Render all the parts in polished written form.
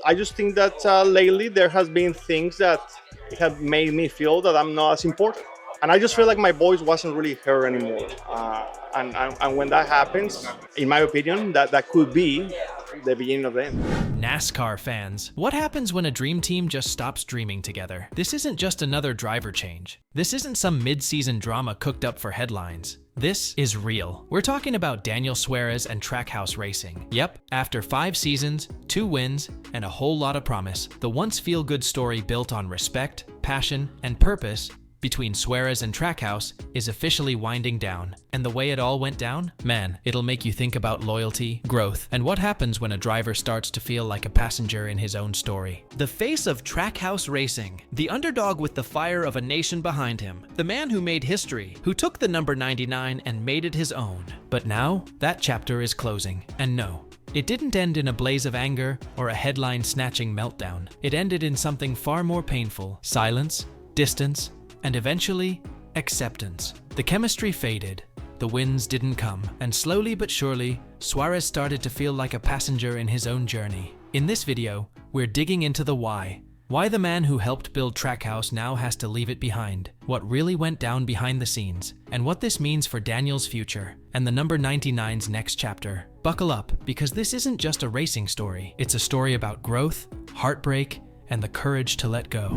I just think that lately there has been things that have made me feel that I'm not as important. And I just feel like my voice wasn't really heard anymore. And when that happens, in my opinion, that could be the beginning of the end. NASCAR fans, what happens when a dream team just stops dreaming together? This isn't just another driver change. This isn't some mid-season drama cooked up for headlines. This is real. We're talking about Daniel Suarez and Trackhouse Racing. Yep, after 5 seasons, 2 wins, and a whole lot of promise, the once feel-good story built on respect, passion, and purpose between Suarez and Trackhouse is officially winding down. And the way it all went down? Man, it'll make you think about loyalty, growth, and what happens when a driver starts to feel like a passenger in his own story. The face of Trackhouse Racing, the underdog with the fire of a nation behind him, the man who made history, who took the number 99 and made it his own. But now, that chapter is closing. And no, it didn't end in a blaze of anger or a headline-snatching meltdown. It ended in something far more painful: silence, distance, and eventually, acceptance. The chemistry faded, the wins didn't come, and slowly but surely, Suarez started to feel like a passenger in his own journey. In this video, we're digging into the why. Why the man who helped build Trackhouse now has to leave it behind, what really went down behind the scenes, and what this means for Daniel's future, and the number 99's next chapter. Buckle up, because this isn't just a racing story. It's a story about growth, heartbreak, and the courage to let go.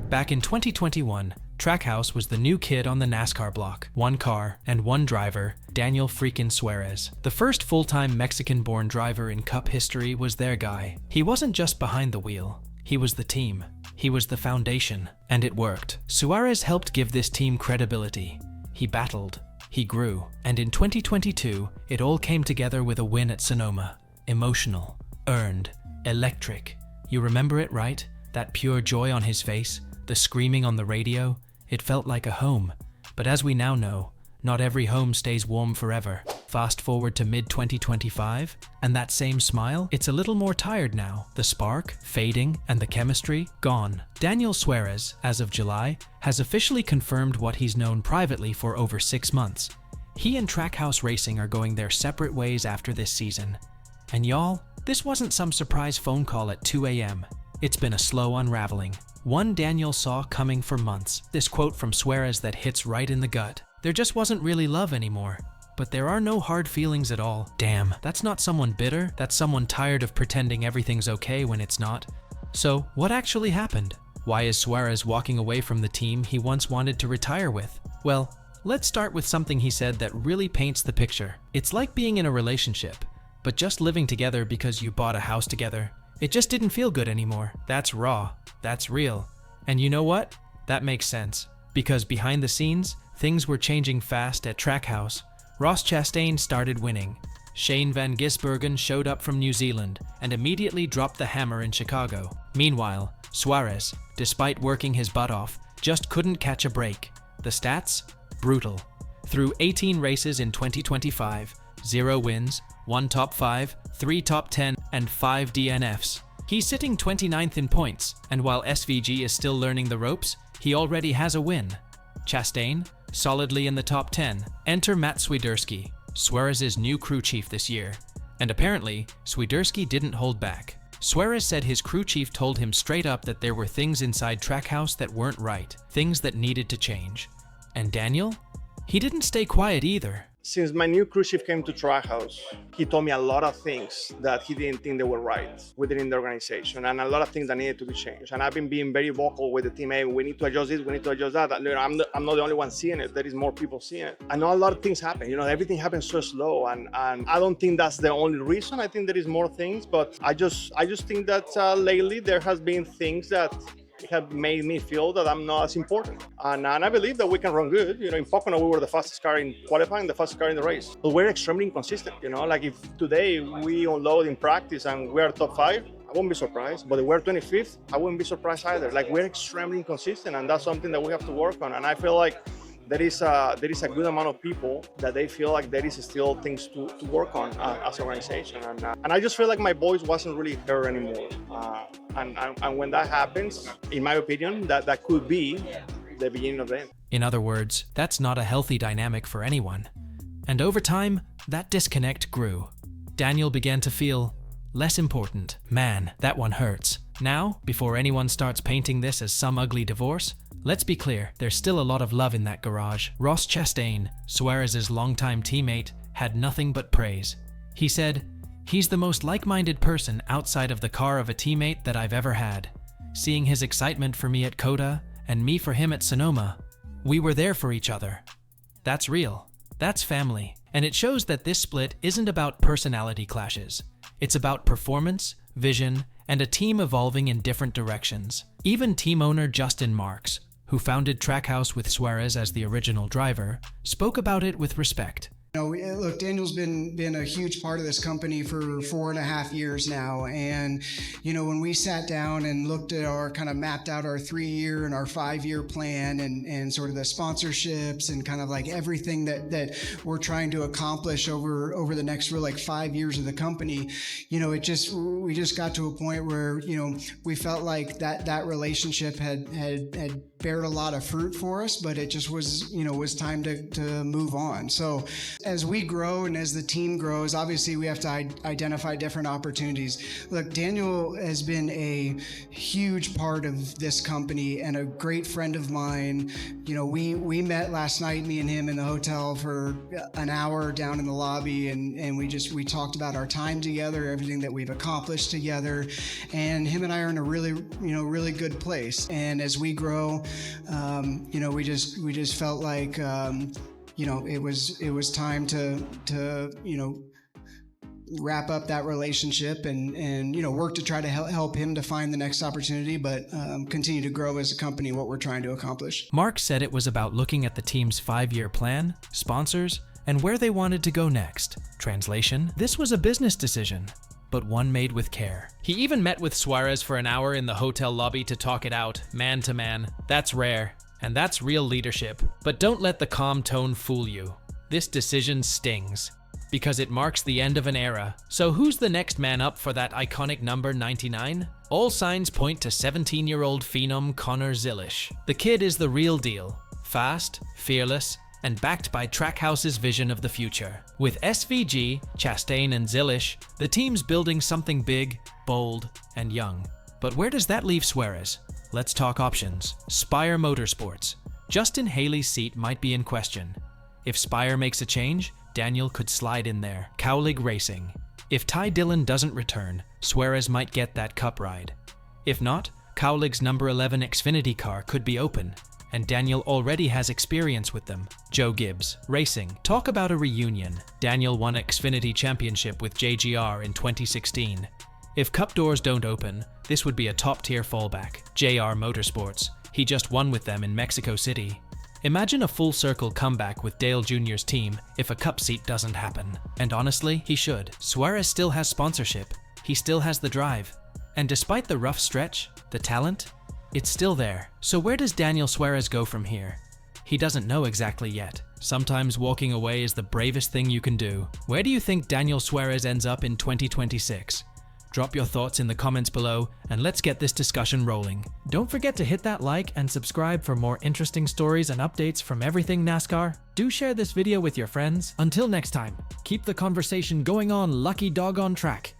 Back in 2021, Trackhouse was the new kid on the NASCAR block. 1 car and 1 driver, Daniel freaking Suarez. The first full-time Mexican-born driver in Cup history was their guy. He wasn't just behind the wheel. He was the team. He was the foundation. And it worked. Suarez helped give this team credibility. He battled. He grew. And in 2022, it all came together with a win at Sonoma. Emotional. Earned. Electric. You remember it, right? That pure joy on his face? The screaming on the radio? It felt like a home. But as we now know, not every home stays warm forever. Fast forward to mid-2025, and that same smile, it's a little more tired now. The spark, fading, and the chemistry, gone. Daniel Suarez, as of July, has officially confirmed what he's known privately for over 6 months. He and Trackhouse Racing are going their separate ways after this season. And y'all, this wasn't some surprise phone call at 2 a.m. It's been a slow unraveling. One Daniel saw coming for months. This quote from Suarez that hits right in the gut. There just wasn't really love anymore. But there are no hard feelings at all. Damn, that's not someone bitter. That's someone tired of pretending everything's okay when it's not. So, what actually happened? Why is Suarez walking away from the team he once wanted to retire with? Well, let's start with something he said that really paints the picture. It's like being in a relationship, but just living together because you bought a house together. It just didn't feel good anymore. That's raw. That's real. And you know what? That makes sense. Because behind the scenes, things were changing fast at Trackhouse. Ross Chastain started winning. Shane Van Gisbergen showed up from New Zealand and immediately dropped the hammer in Chicago. Meanwhile, Suarez, despite working his butt off, just couldn't catch a break. The stats? Brutal. Through 18 races in 2025, 0 wins, 1 top 5, 3 top 10, and 5 DNFs. He's sitting 29th in points, and while SVG is still learning the ropes, he already has a win. Chastain, solidly in the top 10. Enter Matt Swiderski, Suarez's new crew chief this year. And apparently, Swiderski didn't hold back. Suarez said his crew chief told him straight up that there were things inside Trackhouse that weren't right, things that needed to change. And Daniel? He didn't stay quiet either. Since my new crew chief came to Trackhouse, he told me a lot of things that he didn't think they were right within the organization, and a lot of things that needed to be changed. And I've been being very vocal with the team. Hey, we need to adjust this, we need to adjust that. I'm not the only one seeing it. There is more people seeing it. I know a lot of things happen. Everything happens so slow, and I don't think that's the only reason. I think there is more things, but I just think that lately there has been things that have made me feel that I'm not as important. And I believe that we can run good. In Pocono, we were the fastest car in qualifying, the fastest car in the race. But we're extremely inconsistent. Like if today we unload in practice and we're top 5, I won't be surprised. But if we're 25th, I wouldn't be surprised either. Like we're extremely inconsistent, and that's something that we have to work on. And I feel like there is a good amount of people that they feel like there is still things to work on as an organization. And I just feel like my voice wasn't really heard anymore. And when that happens, in my opinion, that could be the beginning of the end. In other words, that's not a healthy dynamic for anyone. And over time, that disconnect grew. Daniel began to feel less important. Man, that one hurts. Now, before anyone starts painting this as some ugly divorce, let's be clear, there's still a lot of love in that garage. Ross Chastain, Suarez's longtime teammate, had nothing but praise. He said, "He's the most like-minded person outside of the car of a teammate that I've ever had. Seeing his excitement for me at Coda and me for him at Sonoma, we were there for each other. That's real. That's family." And it shows that this split isn't about personality clashes. It's about performance, vision, and a team evolving in different directions. Even team owner Justin Marks, who founded Trackhouse with Suarez as the original driver, spoke about it with respect. Look, Daniel's been a huge part of this company for 4.5 years now. And, when we sat down and looked at kind of mapped out our 3-year and our 5-year plan and sort of the sponsorships and kind of like everything that we're trying to accomplish over the next 5 years of the company, we just got to a point where, we felt like that relationship had bared a lot of fruit for us, but it just was time to move on. So as we grow and as the team grows, obviously we have to identify different opportunities. Look, Daniel has been a huge part of this company and a great friend of mine. We met last night, me and him in the hotel for an hour down in the lobby, and we talked about our time together, everything that we've accomplished together, and him and I are in a really good place. And as we grow, we just felt like it was time to wrap up that relationship and work to try to help him to find the next opportunity, but continue to grow as a company, what we're trying to accomplish. Mark said it was about looking at the team's 5-year plan, sponsors, and where they wanted to go next. Translation: this was a business decision, but one made with care. He even met with Suarez for an hour in the hotel lobby to talk it out, man to man. That's rare. And that's real leadership. But don't let the calm tone fool you. This decision stings, because it marks the end of an era. So who's the next man up for that iconic number 99? All signs point to 17-year-old phenom Connor Zilisch. The kid is the real deal. Fast, fearless, and backed by Trackhouse's vision of the future. With SVG, Chastain, and Zilisch, the team's building something big, bold, and young. But where does that leave Suarez? Let's talk options. Spire Motorsports. Justin Haley's seat might be in question. If Spire makes a change, Daniel could slide in there. Kaulig Racing. If Ty Dillon doesn't return, Suarez might get that cup ride. If not, Kaulig's number 11 Xfinity car could be open, and Daniel already has experience with them. Joe Gibbs Racing. Talk about a reunion. Daniel won Xfinity Championship with JGR in 2016. If cup doors don't open, this would be a top-tier fallback. JR Motorsports. He just won with them in Mexico City. Imagine a full-circle comeback with Dale Jr.'s team if a cup seat doesn't happen. And honestly, he should. Suarez still has sponsorship. He still has the drive. And despite the rough stretch, the talent, it's still there. So where does Daniel Suarez go from here? He doesn't know exactly yet. Sometimes walking away is the bravest thing you can do. Where do you think Daniel Suarez ends up in 2026? Drop your thoughts in the comments below, and let's get this discussion rolling. Don't forget to hit that like and subscribe for more interesting stories and updates from everything NASCAR. Do share this video with your friends. Until next time, keep the conversation going on, lucky dog on track.